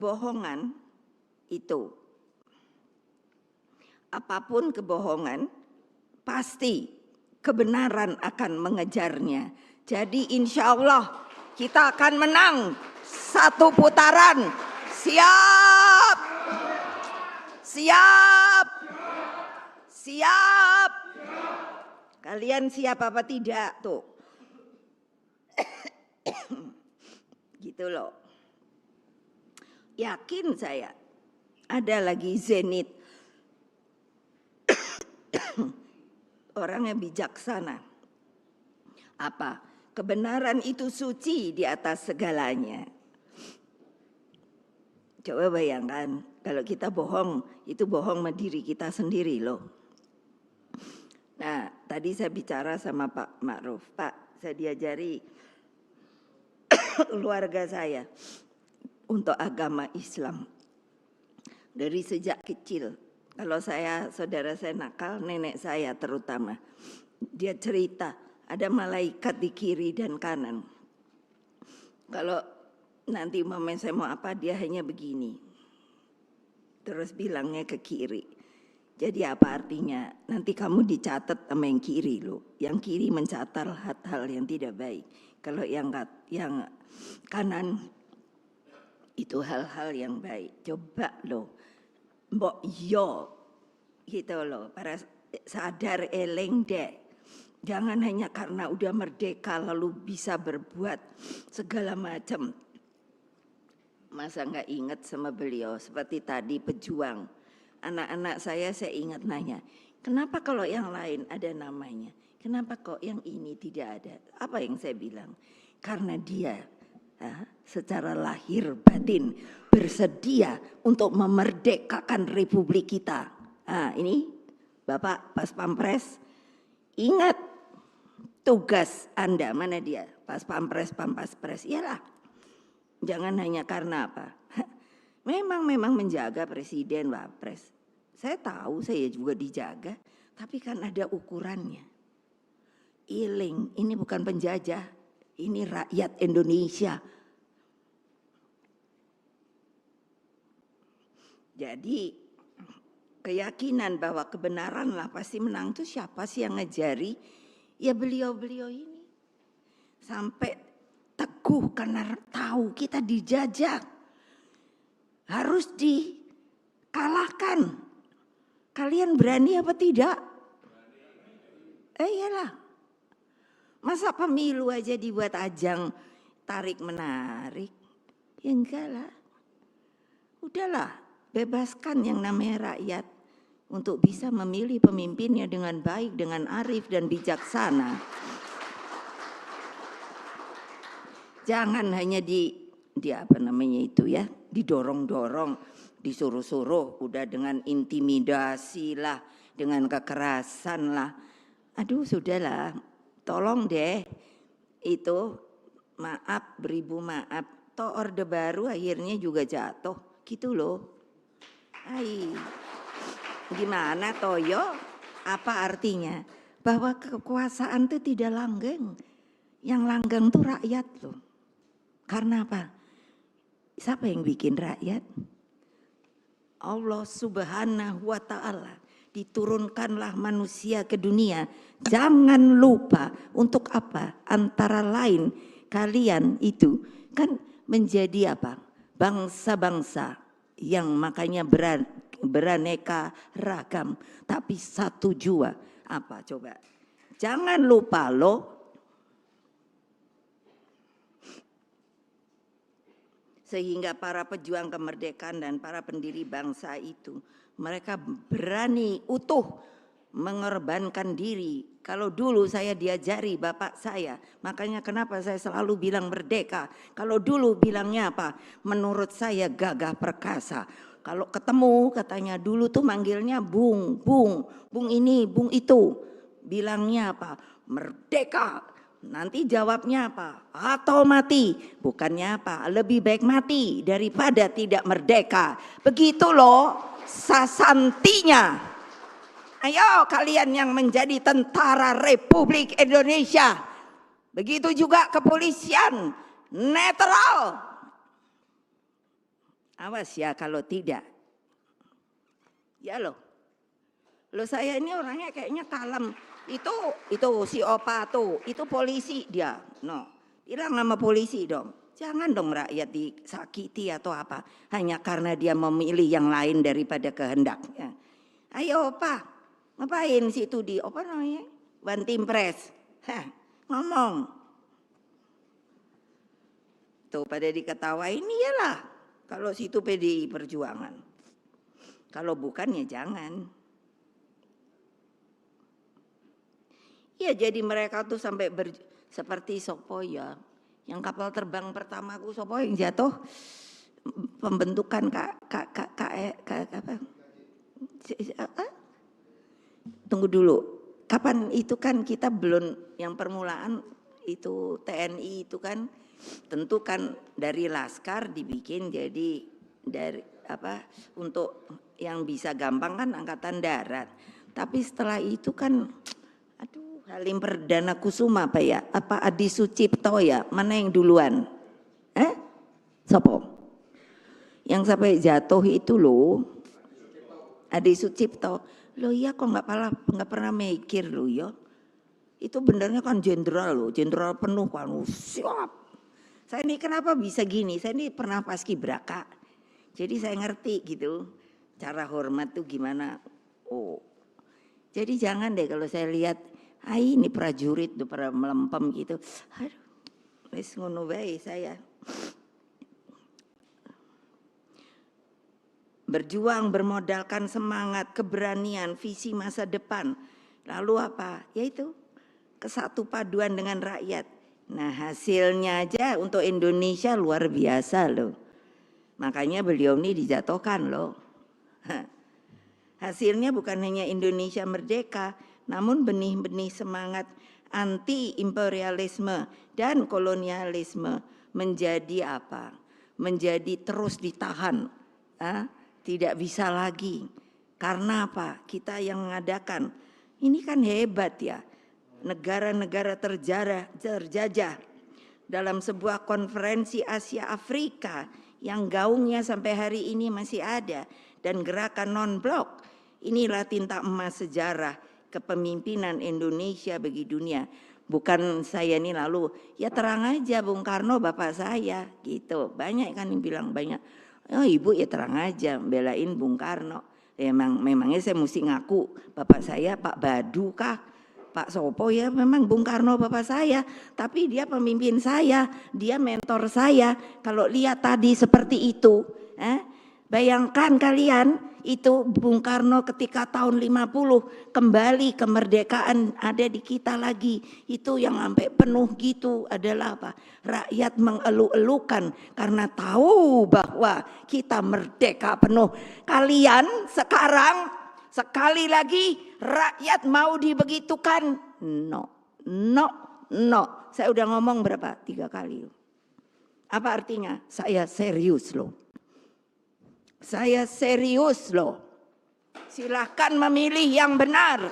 bohongan itu, apapun kebohongan, pasti kebenaran akan mengejarnya. Jadi insya Allah kita akan menang satu putaran. Siap? Siap? Siap? Kalian siap apa tidak tuh? Gitu loh. Yakin saya ada lagi Zenit. Orang yang bijaksana. Apa? Kebenaran itu suci di atas segalanya. Coba bayangkan kalau kita bohong, itu bohong sama diri kita sendiri loh. Nah, tadi saya bicara sama Pak Ma'ruf. Pak, saya diajari keluarga saya untuk agama Islam. Dari sejak kecil. Kalau saudara saya nakal, nenek saya terutama. Dia cerita, ada malaikat di kiri dan kanan. Kalau nanti saya mau apa, dia hanya begini. Terus bilangnya ke kiri. Jadi apa artinya? Nanti kamu dicatat sama yang kiri loh. Yang kiri mencatat hal-hal yang tidak baik. Kalau yang kanan itu hal-hal yang baik. Coba loh. Mbok yo gitu loh. Para sadar eleng deh. Jangan hanya karena udah merdeka lalu bisa berbuat segala macam. Masa nggak ingat sama beliau seperti tadi pejuang. Anak-anak saya ingat nanya, kenapa kalau yang lain ada namanya? Kenapa kok yang ini tidak ada? Apa yang saya bilang? Karena dia secara lahir batin bersedia untuk memerdekakan republik kita. Ini Bapak Pas Pampres, ingat tugas Anda, mana dia? Pas Pampres, Pampres, iyalah. Jangan hanya karena apa? Memang menjaga presiden, wapres. Saya tahu saya juga dijaga, tapi kan ada ukurannya. Iling, ini bukan penjajah, ini rakyat Indonesia. Jadi keyakinan bahwa kebenaranlah pasti menang itu siapa sih yang ngejari? Ya beliau-beliau ini. Sampai teguh karena tahu kita dijajah. Harus dikalahkan. Kalian berani apa tidak? Iyalah. Masa pemilu aja dibuat ajang tarik menarik? Ya enggak lah. Udahlah, bebaskan yang namanya rakyat untuk bisa memilih pemimpinnya dengan baik, dengan arif dan bijaksana. Jangan hanya didorong-dorong, disuruh-suruh, udah dengan intimidasi lah, dengan kekerasan lah. Aduh sudahlah, tolong deh, itu maaf, beribu maaf. Toh orde baru akhirnya juga jatuh, gitu loh. Gimana Toyo? Apa artinya? Bahwa kekuasaan itu tidak langgeng. Yang langgeng tuh rakyat loh. Karena apa? Siapa yang bikin rakyat? Allah Subhanahu wa ta'ala. Diturunkanlah manusia ke dunia. Jangan lupa untuk apa? Antara lain kalian itu kan menjadi apa? Bangsa-bangsa yang makanya beraneka ragam. Tapi satu jua. Apa coba? Jangan lupa loh. Sehingga para pejuang kemerdekaan dan para pendiri bangsa itu, mereka berani utuh mengorbankan diri. Kalau dulu saya diajari bapak saya, makanya kenapa saya selalu bilang merdeka. Kalau dulu bilangnya apa? Menurut saya gagah perkasa. Kalau ketemu katanya dulu tuh manggilnya bung ini, bung itu. Bilangnya apa? Merdeka. Nanti jawabnya apa? Atau mati. Bukannya apa? Lebih baik mati daripada tidak merdeka. Begitu loh sasantinya. Ayo kalian yang menjadi tentara Republik Indonesia. Begitu juga kepolisian netral. Awas ya kalau tidak. Ya loh. Loh saya ini orangnya kayaknya kalem. Itu si Opa tuh, itu polisi dia. No, bilang nama polisi dong. Jangan dong rakyat disakiti atau apa. Hanya karena dia memilih yang lain daripada kehendaknya. Ayo Opa, ngapain situ di apa namanya? Bantimpres. Ngomong. Tuh pada diketawain, iyalah. Kalau situ PDI Perjuangan. Kalau bukan ya jangan. Ya jadi mereka tuh sampai seperti sopo ya. Yang kapal terbang pertamaku sopo yang jatuh pembentukan apa? Tunggu dulu. Kapan itu kan kita belum yang permulaan itu TNI itu kan tentu kan dari Laskar dibikin jadi dari apa untuk yang bisa gampang kan angkatan darat. Tapi setelah itu kan Halim Perdana Kusuma apa ya? Apa Adi Sucipto ya? Mana yang duluan? Sopo? Yang sampai jatuh itu loh. Adi Sucipto. Loh iya kok nggak pernah mikir loh ya. Itu benernya kan jenderal loh, jenderal penuh kan. Siap. Saya ini kenapa bisa gini? Saya ini pernah paskibraka. Jadi saya ngerti gitu. Cara hormat tuh gimana. Oh. Jadi jangan deh kalau saya lihat ini prajurit tuh pada melempem gitu. Aduh, wis ngono wae saya. Berjuang bermodalkan semangat, keberanian, visi masa depan. Lalu apa? Yaitu kesatu paduan dengan rakyat. Nah hasilnya aja untuk Indonesia luar biasa loh. Makanya beliau ini dijatuhkan loh. Hasilnya bukan hanya Indonesia merdeka, namun benih-benih semangat anti-imperialisme dan kolonialisme menjadi apa? Menjadi terus ditahan. Tidak bisa lagi. Karena apa? Kita yang mengadakan. Ini kan hebat ya. Negara-negara terjajah dalam sebuah konferensi Asia Afrika yang gaungnya sampai hari ini masih ada. Dan gerakan non-blok. Inilah tinta emas sejarah kepemimpinan Indonesia bagi dunia. Bukan saya ini lalu, ya terang aja Bung Karno bapak saya gitu. Banyak kan yang bilang banyak, oh ibu ya terang aja belain Bung Karno. Memangnya saya mesti ngaku bapak saya Pak Badu kah? Pak Sopo ya memang Bung Karno bapak saya. Tapi dia pemimpin saya, dia mentor saya. Kalau lihat tadi seperti itu, bayangkan kalian itu Bung Karno ketika tahun 50 kembali kemerdekaan ada di kita lagi. Itu yang sampai penuh gitu adalah apa? Rakyat mengeluh-elukan karena tahu bahwa kita merdeka penuh. Kalian sekarang sekali lagi rakyat mau dibegitukan? No. Saya udah ngomong berapa? 3 kali. Apa artinya? Saya serius loh. Saya serius loh. Silahkan memilih yang benar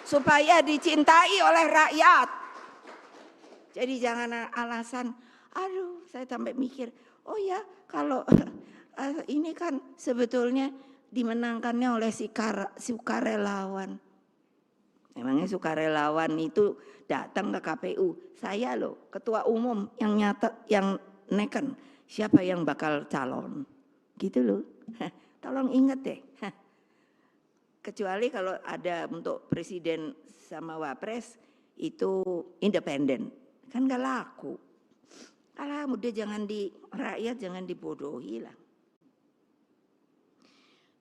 supaya dicintai oleh rakyat. Jadi jangan alasan, aduh saya sampai mikir, oh ya kalau ini kan sebetulnya dimenangkannya oleh sukarelawan. Emangnya sukarelawan itu datang ke KPU. Saya loh ketua umum yang neken siapa yang bakal calon. Gitu loh. Tolong ingat deh. Kecuali kalau ada untuk presiden sama wapres itu independen. Kan gak laku. Alah udah jangan rakyat jangan dibodohi lah.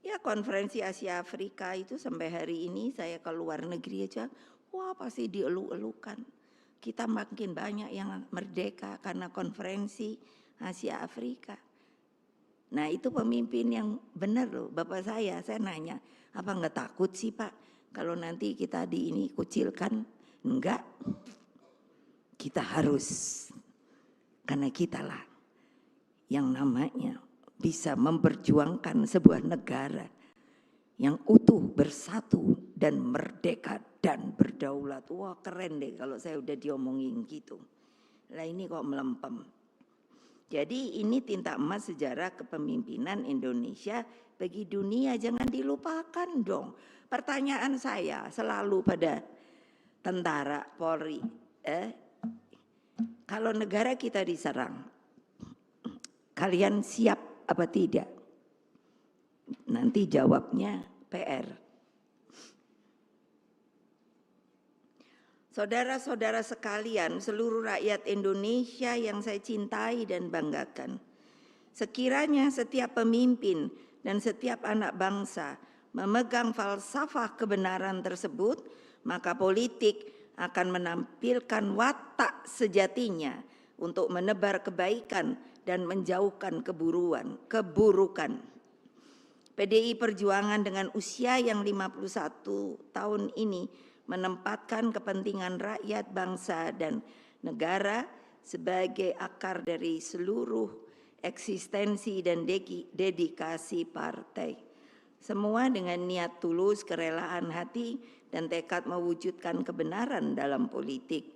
Ya konferensi Asia Afrika itu sampai hari ini saya ke luar negeri aja. Wah pasti dielu-elukan. Kita makin banyak yang merdeka karena konferensi Asia Afrika. Nah itu pemimpin yang benar loh Bapak saya nanya apa enggak takut sih Pak kalau nanti kita kucilkan? Enggak, kita harus karena kitalah yang namanya bisa memperjuangkan sebuah negara yang utuh, bersatu dan merdeka dan berdaulat. Wah keren deh kalau saya udah diomongin gitu. Lah ini kok melempem. Jadi ini tinta emas sejarah kepemimpinan Indonesia bagi dunia, jangan dilupakan dong. Pertanyaan saya selalu pada tentara, Polri, kalau negara kita diserang, kalian siap apa tidak? Nanti jawabnya PR. Saudara-saudara sekalian, seluruh rakyat Indonesia yang saya cintai dan banggakan, sekiranya setiap pemimpin dan setiap anak bangsa memegang falsafah kebenaran tersebut, maka politik akan menampilkan watak sejatinya untuk menebar kebaikan dan menjauhkan keburukan. PDI Perjuangan dengan usia yang 51 tahun ini menempatkan kepentingan rakyat, bangsa, dan negara sebagai akar dari seluruh eksistensi dan dedikasi partai. Semua dengan niat tulus, kerelaan hati, dan tekad mewujudkan kebenaran dalam politik.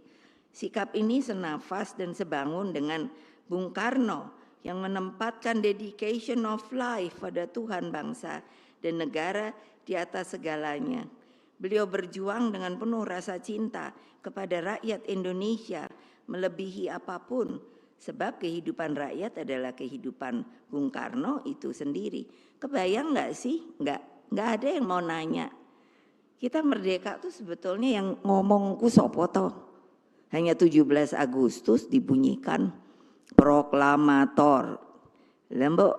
Sikap ini senafas dan sebangun dengan Bung Karno yang menempatkan dedication of life pada Tuhan, bangsa, dan negara di atas segalanya. Beliau berjuang dengan penuh rasa cinta kepada rakyat Indonesia melebihi apapun, sebab kehidupan rakyat adalah kehidupan Bung Karno itu sendiri. Kebayang nggak sih? Nggak ada yang mau nanya. Kita merdeka tuh sebetulnya yang ngomong ku sopo toh. Hanya 17 Agustus dibunyikan proklamator. Lembok,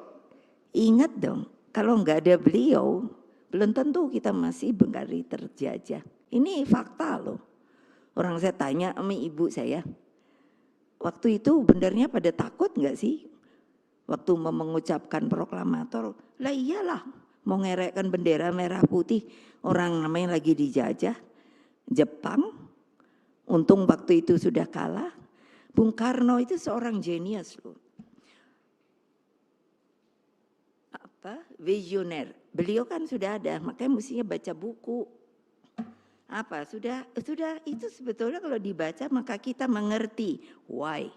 ingat dong, kalau nggak ada beliau, belum tentu kita masih Bengkari terjajah. Ini fakta loh. Orang saya tanya sama ibu saya, waktu itu benernya pada takut nggak sih? Waktu mau mengucapkan proklamator, lah iyalah mau ngerekkan bendera merah putih, orang namanya lagi dijajah. Jepang, untung waktu itu sudah kalah. Bung Karno itu seorang jenius loh. Visioner. Beliau kan sudah ada, makanya mestinya baca buku. Apa? Sudah itu sebetulnya kalau dibaca maka kita mengerti why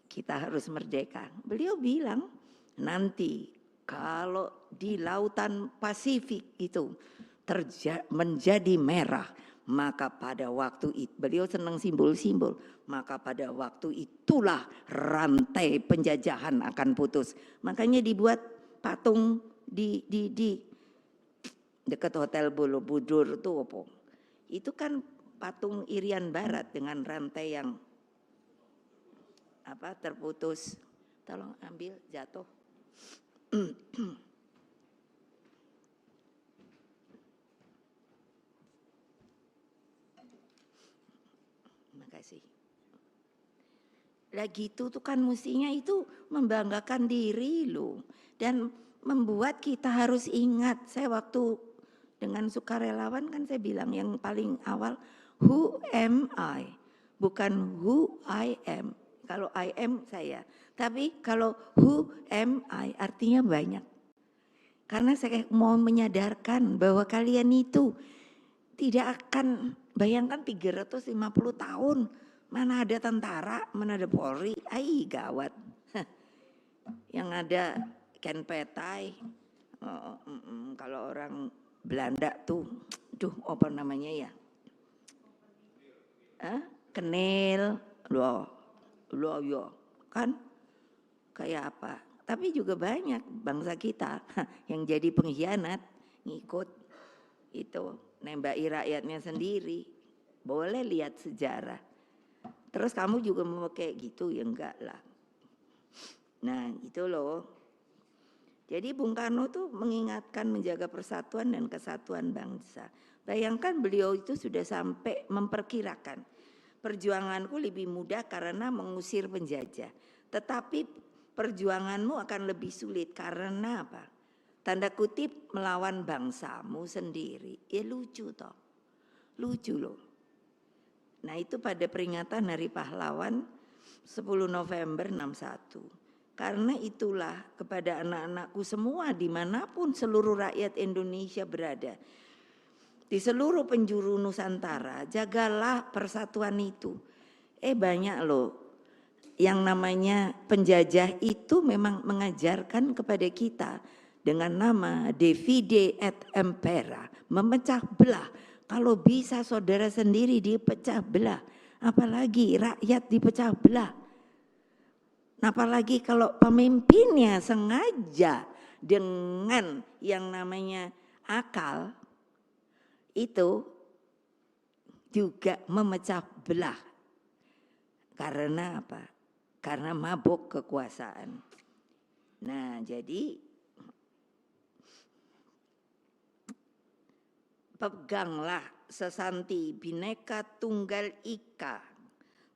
kita harus merdeka. Beliau bilang nanti kalau di lautan Pasifik itu menjadi merah, maka pada waktu itu, beliau senang simbol-simbol, maka pada waktu itulah rantai penjajahan akan putus. Makanya dibuat patung di dekat Hotel Borobudur tuh apa? Itu kan patung Irian Barat dengan rantai yang terputus. Tolong ambil, jatuh. Makasih. Lah gitu tuh kan mestinya itu membanggakan diri loh. Dan membuat kita harus ingat. Saya waktu dengan sukarelawan kan saya bilang yang paling awal, who am I? Bukan who I am. Kalau I am saya. Tapi kalau who am I artinya banyak. Karena saya mau menyadarkan bahwa kalian itu tidak akan, bayangkan 350 tahun. Mana ada tentara, mana ada Polri, gawat. Yang ada Ken Petai, kalau orang Belanda tuh, apa namanya ya? Kenil, loh yo, kan? Kayak apa? Tapi juga banyak bangsa kita yang jadi pengkhianat, ngikut itu, nembaki rakyatnya sendiri. Boleh lihat sejarah. Terus kamu juga mau kayak gitu ya enggak lah. Nah itu loh. Jadi Bung Karno tuh mengingatkan menjaga persatuan dan kesatuan bangsa. Bayangkan beliau itu sudah sampai memperkirakan perjuanganku lebih mudah karena mengusir penjajah. Tetapi perjuanganmu akan lebih sulit karena apa? Tanda kutip melawan bangsamu sendiri. Ya lucu toh. Lucu loh. Nah itu pada peringatan Hari Pahlawan 10 November 61. Karena itulah kepada anak-anakku semua dimanapun seluruh rakyat Indonesia berada. Di seluruh penjuru Nusantara, jagalah persatuan itu. Banyak loh yang namanya penjajah itu memang mengajarkan kepada kita dengan nama divide et impera, memecah belah. Kalau bisa saudara sendiri dipecah belah, apalagi rakyat dipecah belah. Apalagi kalau pemimpinnya sengaja dengan yang namanya akal, itu juga memecah belah. Karena apa? Karena mabuk kekuasaan. Nah, jadi peganglah sesanti Bhinneka Tunggal Ika,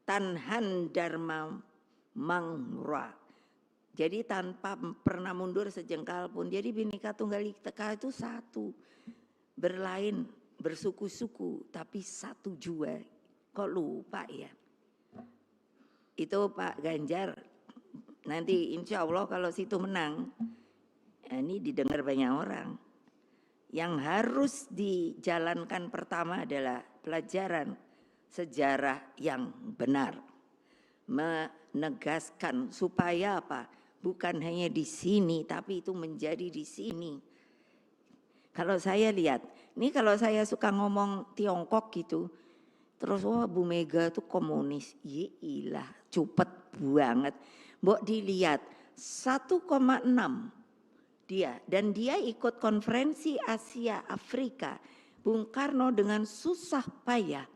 Tanhan Dharma Mangra. Jadi tanpa pernah mundur sejengkal pun. Jadi Bhinneka Tunggal Ika itu satu, berlain, bersuku-suku, tapi satu jua. Kok lupa ya? Itu Pak Ganjar, nanti insya Allah kalau situ menang, ini didengar banyak orang. Yang harus dijalankan pertama adalah pelajaran sejarah yang benar. Menegaskan supaya apa? Bukan hanya di sini, tapi itu menjadi di sini. Kalau saya lihat, ini kalau saya suka ngomong Tiongkok gitu, terus wah Bu Mega tuh komunis, iyalah cupet banget. Mbok dilihat 1,6 dia, dan dia ikut konferensi Asia Afrika. Bung Karno dengan susah payah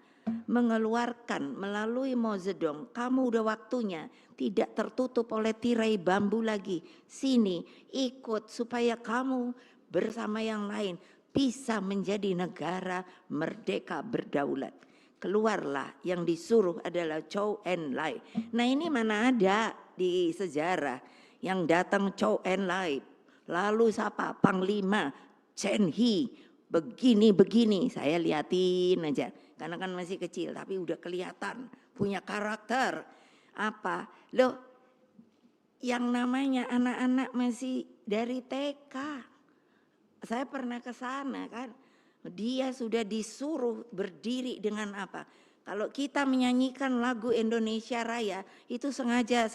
mengeluarkan melalui Mao Zedong, kamu udah waktunya tidak tertutup oleh tirai bambu lagi. Sini ikut supaya kamu bersama yang lain bisa menjadi negara merdeka berdaulat. Keluarlah, yang disuruh adalah Zhou Enlai. Nah ini mana ada di sejarah yang datang Zhou Enlai, lalu siapa? Panglima Chen He, begini-begini, saya liatin aja. Karena kan masih kecil, tapi udah kelihatan punya karakter. Apa? Loh, yang namanya anak-anak masih dari TK. Saya pernah ke sana kan. Dia sudah disuruh berdiri dengan apa? Kalau kita menyanyikan lagu Indonesia Raya, itu sengaja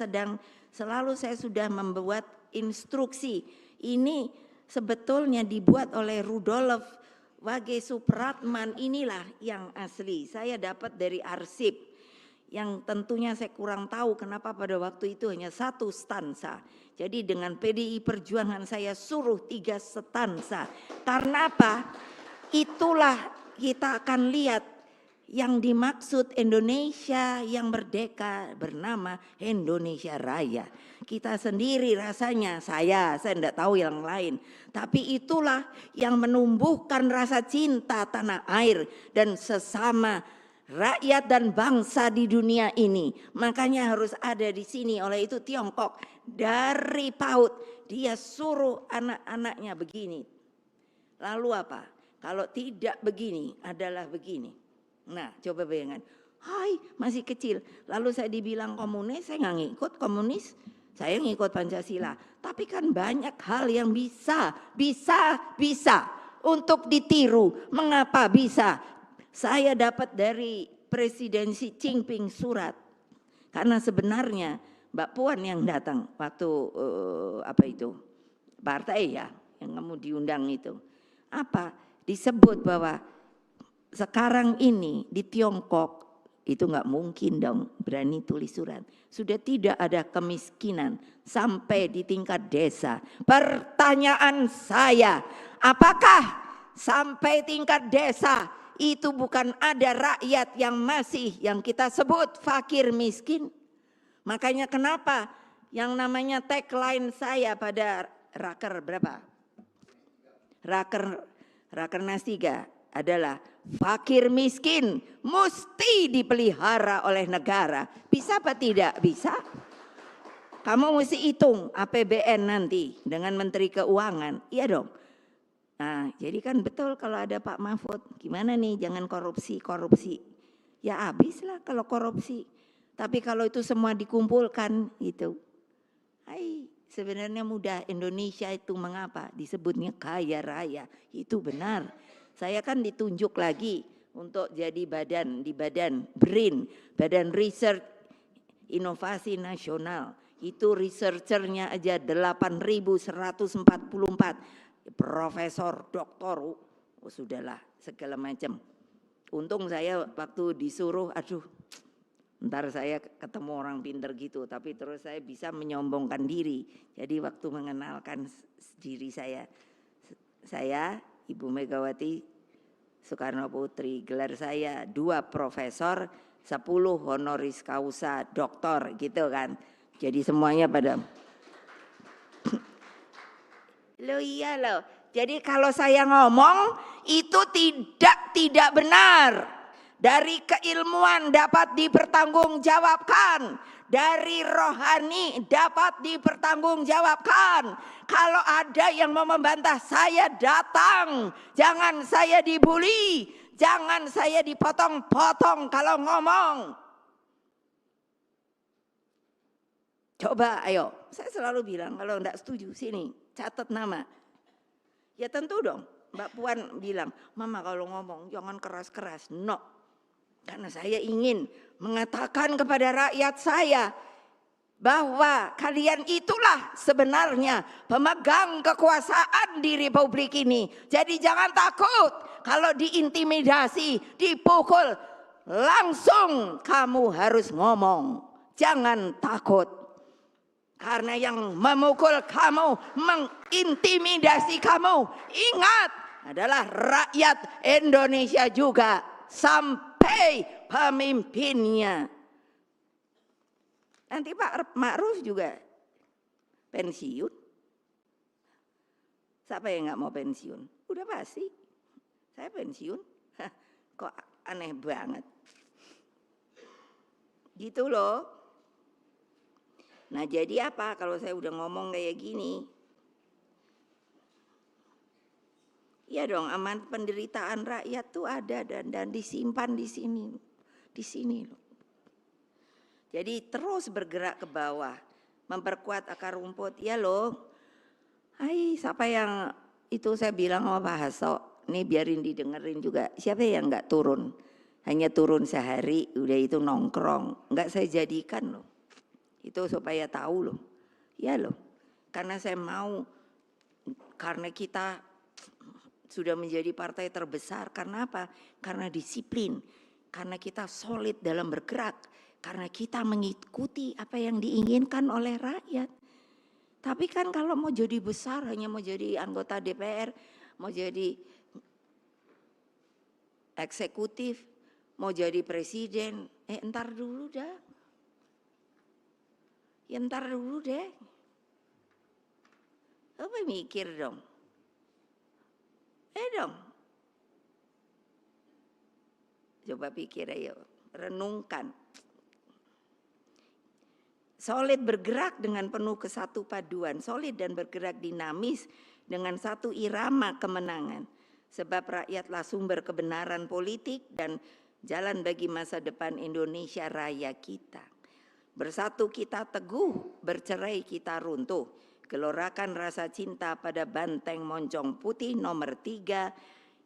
selalu saya sudah membuat instruksi. Ini sebetulnya dibuat oleh Rudolf Wage Supratman, inilah yang asli. Saya dapat dari arsip yang tentunya saya kurang tahu kenapa pada waktu itu hanya satu stansa. Jadi dengan PDI Perjuangan saya suruh 3 stansa. Karena apa? Itulah kita akan lihat yang dimaksud Indonesia yang merdeka bernama Indonesia Raya. Kita sendiri rasanya, saya tidak tahu yang lain. Tapi itulah yang menumbuhkan rasa cinta tanah air dan sesama rakyat dan bangsa di dunia ini. Makanya harus ada di sini. Oleh itu Tiongkok dari PAUD dia suruh anak-anaknya begini. Lalu apa? Kalau tidak begini adalah begini. Nah coba bayangkan, hai masih kecil. Lalu saya dibilang komunis, saya nggak ngikut komunis. Saya ngikut Pancasila. Tapi kan banyak hal yang bisa untuk ditiru. Mengapa bisa? Saya dapat dari Presiden Xi Jinping surat. Karena sebenarnya Mbak Puan yang datang waktu partai ya, yang kamu diundang itu. Apa? Disebut bahwa sekarang ini di Tiongkok itu nggak mungkin dong berani tulis surat. Sudah tidak ada kemiskinan sampai di tingkat desa. Pertanyaan saya, apakah sampai tingkat desa itu bukan ada rakyat yang masih yang kita sebut fakir miskin? Makanya kenapa yang namanya tagline saya pada raker berapa? Rakernas 3 adalah fakir miskin mesti dipelihara oleh negara. Bisa apa tidak? Bisa. Kamu mesti hitung APBN nanti dengan Menteri Keuangan. Iya dong. Nah, jadi kan betul kalau ada Pak Mahfud. Gimana nih jangan korupsi. Ya habislah kalau korupsi. Tapi kalau itu semua dikumpulkan itu. Sebenarnya mudah. Indonesia itu mengapa disebutnya kaya raya. Itu benar. Saya kan ditunjuk lagi untuk jadi di badan BRIN, Badan Research inovasi nasional. Itu researchernya aja 8.144, profesor, doktor, sudahlah segala macam. Untung saya waktu disuruh, aduh, ntar saya ketemu orang pinter gitu, tapi terus saya bisa menyombongkan diri. Jadi waktu mengenalkan diri saya Ibu Megawati Soekarno Putri, gelar saya 2 profesor, 10 honoris causa doktor gitu kan. Jadi semuanya pada lo iya loh. Jadi kalau saya ngomong itu tidak benar. Dari keilmuan dapat dipertanggungjawabkan, dari rohani dapat dipertanggungjawabkan. Kalau ada yang mau membantah, saya datang. Jangan saya dibully, jangan saya dipotong-potong kalau ngomong. Coba ayo, saya selalu bilang kalau enggak setuju sini, catat nama. Ya tentu dong, Mbak Puan bilang, Mama kalau ngomong jangan keras-keras. No. Karena saya ingin mengatakan kepada rakyat saya bahwa kalian itulah sebenarnya pemegang kekuasaan di Republik ini. Jadi jangan takut kalau diintimidasi, dipukul, langsung kamu harus ngomong. Jangan takut. Karena yang memukul kamu, mengintimidasi kamu, ingat adalah rakyat Indonesia juga. Sampai pemimpinnya. Nanti Pak Ma'ruf juga pensiun. Siapa yang nggak mau pensiun? Udah pasti. Saya pensiun. Kok aneh banget. Gitu loh. Nah jadi apa kalau saya udah ngomong kayak gini? Ya dong, aman penderitaan rakyat tuh ada dan disimpan di sini. Di sini loh. Jadi terus bergerak ke bawah, memperkuat akar rumput. Ya loh. Hai, siapa yang itu saya bilang sama Pak Hasto, nih biarin didengerin juga. Siapa yang enggak turun? Hanya turun sehari, udah itu nongkrong. Enggak saya jadikan loh. Itu supaya tahu loh. Ya loh. Karena saya mau, karena kita sudah menjadi partai terbesar. Karena apa? Karena disiplin. Karena kita solid dalam bergerak. Karena kita mengikuti apa yang diinginkan oleh rakyat. Tapi kan kalau mau jadi besar, hanya mau jadi anggota DPR, mau jadi eksekutif, mau jadi presiden, entar dulu dah. Ya entar dulu deh. Apa mikir dong? Dong. Coba pikir ayo, renungkan. Solid bergerak dengan penuh kesatu paduan, solid dan bergerak dinamis dengan satu irama kemenangan. Sebab rakyatlah sumber kebenaran politik dan jalan bagi masa depan Indonesia Raya kita. Bersatu kita teguh, bercerai kita runtuh. Gelorakan rasa cinta pada banteng moncong putih nomor 3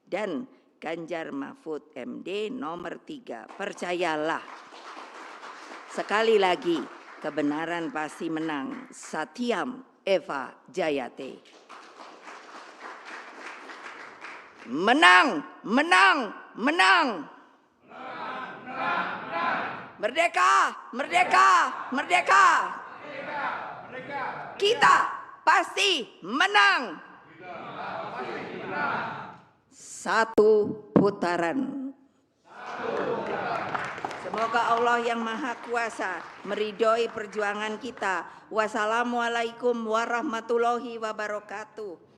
dan Ganjar Mahfud MD nomor 3. Percayalah. Sekali lagi, kebenaran pasti menang. Satyam Eva Jayate. Menang, menang, menang. Merdeka, merdeka, merdeka. Kita pasti menang. Satu putaran. Semoga Allah yang Maha Kuasa meridhoi perjuangan kita. Wassalamualaikum warahmatullahi wabarakatuh.